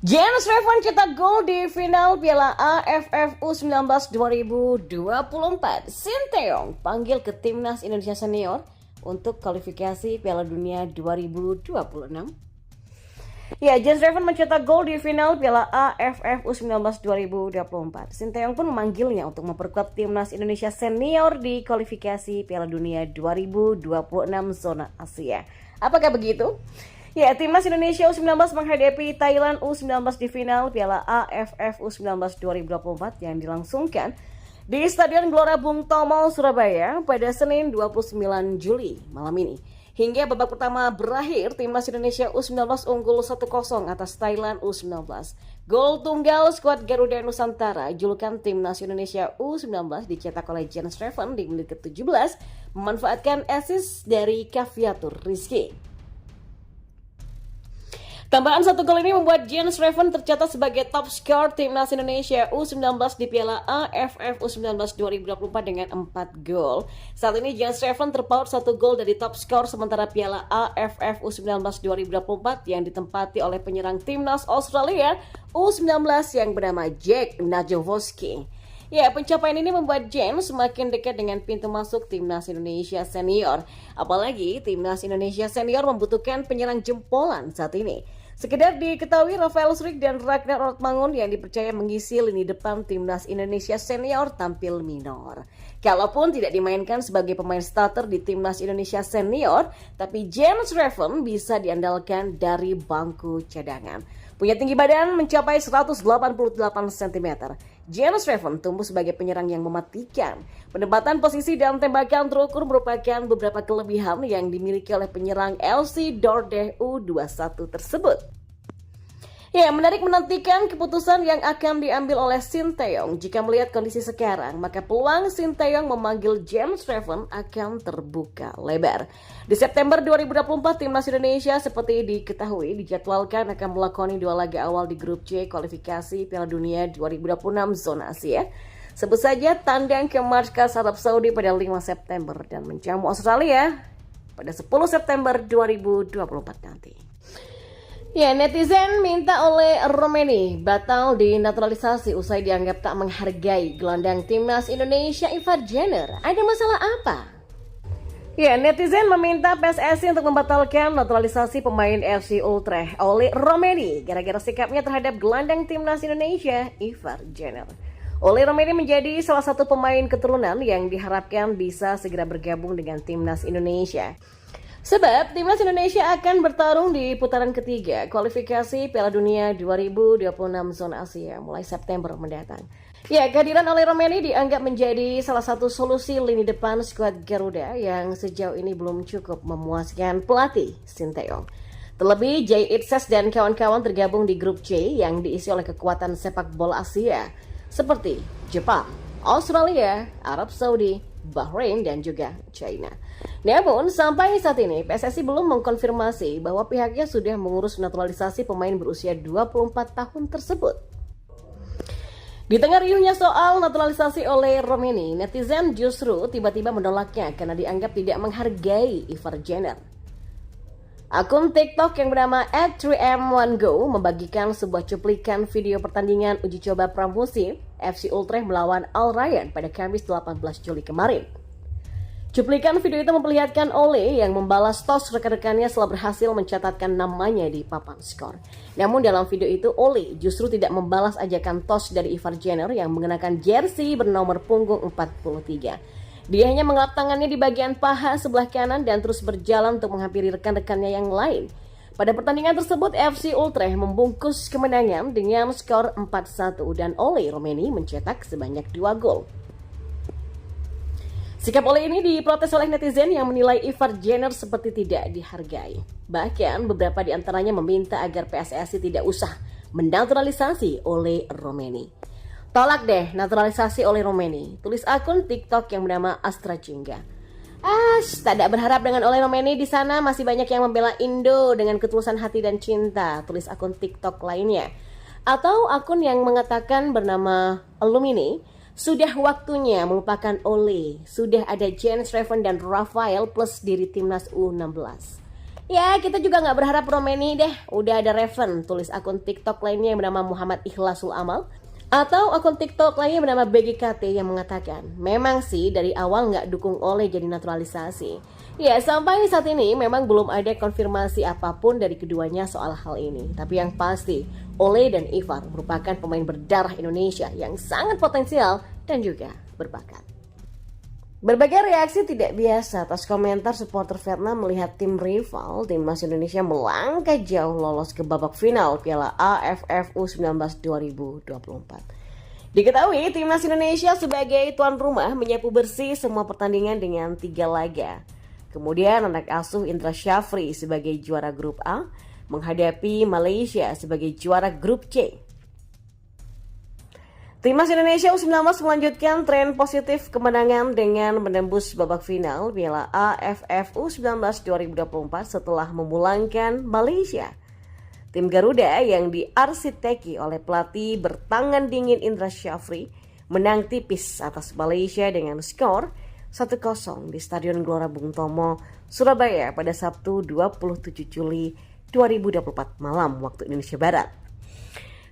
Jens Revan cetak gol di final Piala AFF U19 2024. Sinteyong panggil ke Timnas Indonesia Senior untuk kualifikasi Piala Dunia 2026. Ya, Jens Revan mencetak gol di final Piala AFF U19 2024. Sinteyong pun memanggilnya untuk memperkuat Timnas Indonesia Senior di kualifikasi Piala Dunia 2026 zona Asia. Apakah begitu? Ya, Timnas Indonesia U19 menghadapi Thailand U19 di final Piala AFF U19 2024 yang dilangsungkan di Stadion Gelora Bung Tomo, Surabaya pada Senin 29 Juli malam ini. Hingga babak pertama berakhir, Timnas Indonesia U19 unggul 1-0 atas Thailand U19. Gol tunggal skuad Garuda Nusantara, julukan Timnas Indonesia U19 dicetak oleh Jens Revan di menit ke-17, memanfaatkan assist dari Kaviatur Rizky. Tambahan satu gol ini membuat Jens Revan tercatat sebagai top skor Timnas Indonesia U19 di Piala AFF U19 2024 dengan 4 gol. Saat ini Jens Revan terpaut 1 gol dari top skor sementara Piala AFF U19 2024 yang ditempati oleh penyerang Timnas Australia U19 yang bernama Jack Najowski. Ya, pencapaian ini membuat James semakin dekat dengan pintu masuk Timnas Indonesia Senior. Apalagi Timnas Indonesia Senior membutuhkan penyerang jempolan saat ini. Sekedar diketahui Rafael Struijk dan Ragnar Ortmangun yang dipercaya mengisi lini depan Timnas Indonesia Senior tampil minor. Kalaupun tidak dimainkan sebagai pemain starter di Timnas Indonesia Senior, tapi Jens Revan bisa diandalkan dari bangku cadangan. Punya tinggi badan mencapai 188 cm. Jens Revan tumbuh sebagai penyerang yang mematikan. Penempatan posisi dan tembakan terukur merupakan beberapa kelebihan yang dimiliki oleh penyerang FC Dordrecht U21 tersebut. Ya, menarik menantikan keputusan yang akan diambil oleh Sinteyong. Jika melihat kondisi sekarang, maka peluang Sinteyong memanggil Jens Revan akan terbuka lebar. Di September 2024, Timnas Indonesia seperti diketahui dijadwalkan akan melakoni 2 laga awal di grup C kualifikasi Piala Dunia 2026 zona Asia. Sebut saja tandang ke markas Arab Saudi pada 5 September dan menjamu Australia pada 10 September 2024 nanti. Ya, netizen minta oleh Romeni batal dinaturalisasi usai dianggap tak menghargai gelandang Timnas Indonesia Ivar Jenner. Ada masalah apa? Ya, netizen meminta PSSI untuk membatalkan naturalisasi pemain FC Utrecht oleh Romeni gara-gara sikapnya terhadap gelandang Timnas Indonesia Ivar Jenner. Oleh Romeni menjadi salah satu pemain keturunan yang diharapkan bisa segera bergabung dengan Timnas Indonesia. Sebab Timnas Indonesia akan bertarung di putaran ketiga kualifikasi Piala Dunia 2026 zona Asia mulai September mendatang. Ya, kehadiran oleh Romeni dianggap menjadi salah satu solusi lini depan skuad Garuda yang sejauh ini belum cukup memuaskan pelatih Sinteyong. Terlebih Jay Itzes dan kawan-kawan tergabung di grup C yang diisi oleh kekuatan sepak bola Asia seperti Jepang, Australia, Arab Saudi, Bahrain, dan juga China. Namun, sampai saat ini PSSI belum mengkonfirmasi bahwa pihaknya sudah mengurus naturalisasi pemain berusia 24 tahun tersebut. Di tengah riuhnya soal naturalisasi oleh Romeni, netizen justru tiba-tiba menolaknya karena dianggap tidak menghargai Ivar Jenner. Akun TikTok yang bernama @3m1go membagikan sebuah cuplikan video pertandingan uji coba pramusim FC Utrecht melawan Al Rayyan pada Kamis 18 Juli kemarin. Cuplikan video itu memperlihatkan Ole yang membalas tos rekan-rekannya setelah berhasil mencatatkan namanya di papan skor. Namun dalam video itu Ole justru tidak membalas ajakan tos dari Ivar Jenner yang mengenakan jersey bernomor punggung 43. Dia hanya mengelap tangannya di bagian paha sebelah kanan dan terus berjalan untuk menghampiri rekan-rekannya yang lain. Pada pertandingan tersebut, FC Utrecht membungkus kemenangan dengan skor 4-1 dan Ole Romeni mencetak sebanyak 2 gol. Sikap Ole ini diprotes oleh netizen yang menilai Ivar Jenner seperti tidak dihargai. Bahkan beberapa di antaranya meminta agar PSSI tidak usah menaturalisasi Ole Romeni. Tolak deh naturalisasi oleh Romeni, tulis akun TikTok yang bernama Astra Cingga. Tak berharap dengan Ole Romeni di sana masih banyak yang membela Indo dengan ketulusan hati dan cinta, tulis akun TikTok lainnya. Atau akun yang mengatakan bernama Alumini, sudah waktunya melupakan Ole, sudah ada Jens Revan dan Rafael plus diri Timnas U16. Ya, kita juga nggak berharap Romeni deh. Udah ada Raven, tulis akun TikTok lainnya yang bernama Muhammad Ikhlasul Amal. Atau akun TikTok lainnya bernama BGKT yang mengatakan, memang sih dari awal nggak dukung Ole jadi naturalisasi. Ya, sampai saat ini memang belum ada konfirmasi apapun dari keduanya soal hal ini. Tapi yang pasti, Ole dan Ivar merupakan pemain berdarah Indonesia yang sangat potensial dan juga berbakat. Berbagai reaksi tidak biasa atas komentar supporter Vietnam melihat tim rival, timnas Indonesia melangkah jauh lolos ke babak final Piala AFF U19 2024. Diketahui timnas Indonesia sebagai tuan rumah menyapu bersih semua pertandingan dengan 3 laga. Kemudian anak asuh Indra Syafri sebagai juara grup A menghadapi Malaysia sebagai juara grup C. Timnas Indonesia U19 melanjutkan tren positif kemenangan dengan menembus babak final Piala AFF U19 2024 setelah memulangkan Malaysia. Tim Garuda yang diarsiteki oleh pelatih bertangan dingin Indra Syafri menang tipis atas Malaysia dengan skor 1-0 di Stadion Gelora Bung Tomo, Surabaya pada Sabtu 27 Juli 2024 malam waktu Indonesia Barat.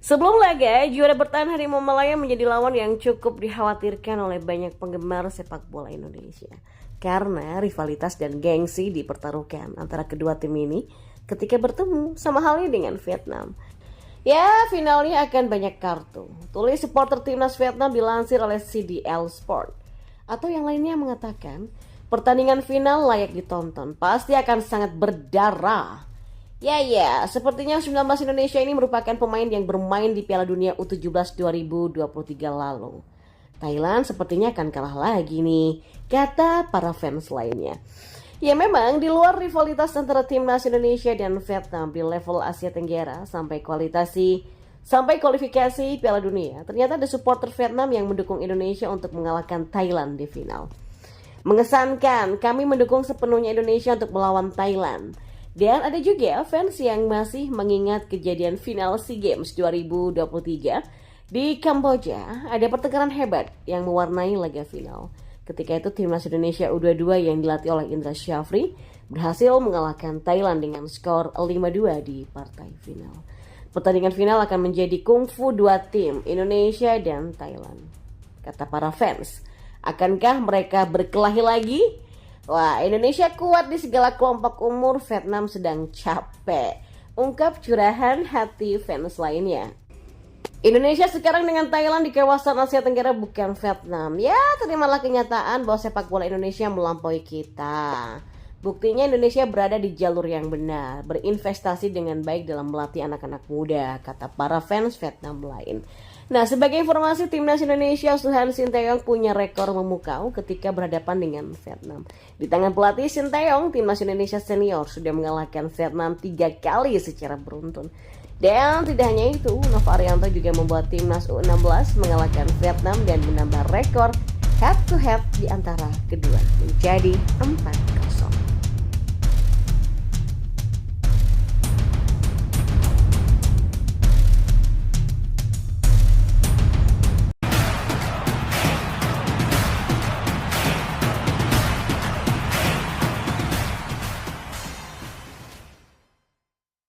Sebelum laga, juara bertahan Harimau Malaya menjadi lawan yang cukup dikhawatirkan oleh banyak penggemar sepak bola Indonesia. Karena rivalitas dan gengsi dipertaruhkan antara kedua tim ini ketika bertemu, sama halnya dengan Vietnam. Ya, finalnya akan banyak kartu. Tulis supporter timnas Vietnam dilansir oleh CDL Sport. Atau yang lainnya mengatakan, pertandingan final layak ditonton, pasti akan sangat berdarah. Ya, sepertinya U19 Indonesia ini merupakan pemain yang bermain di Piala Dunia U17 2023 lalu. Thailand sepertinya akan kalah lagi nih, kata para fans lainnya. Ya memang di luar rivalitas antara timnas Indonesia dan Vietnam di level Asia Tenggara sampai kualifikasi Piala Dunia, ternyata ada supporter Vietnam yang mendukung Indonesia untuk mengalahkan Thailand di final. Mengesankan, kami mendukung sepenuhnya Indonesia untuk melawan Thailand. Dan ada juga fans yang masih mengingat kejadian final SEA Games 2023 di Kamboja. Ada pertengkaran hebat yang mewarnai laga final. Ketika itu timnas Indonesia U22 yang dilatih oleh Indra Syafri berhasil mengalahkan Thailand dengan skor 5-2 di partai final. Pertandingan final akan menjadi kungfu dua tim, Indonesia dan Thailand. Kata para fans, akankah mereka berkelahi lagi? Wah, Indonesia kuat di segala kelompok umur, Vietnam sedang capek. Ungkap curahan hati fans lainnya. Indonesia sekarang dengan Thailand di kawasan Asia Tenggara bukan Vietnam. Ya, terimalah kenyataan bahwa sepak bola Indonesia melampaui kita. Buktinya Indonesia berada di jalur yang benar, berinvestasi dengan baik dalam melatih anak-anak muda, kata para fans Vietnam lain. Nah, sebagai informasi, timnas Indonesia Suhan Sinteyong punya rekor memukau ketika berhadapan dengan Vietnam. Di tangan pelatih Sinteyong, timnas Indonesia senior sudah mengalahkan Vietnam 3 kali secara beruntun. Dan tidak hanya itu, Nova Arianto juga membuat timnas U16 mengalahkan Vietnam dan menambah rekor head to head di antara kedua menjadi 4-0.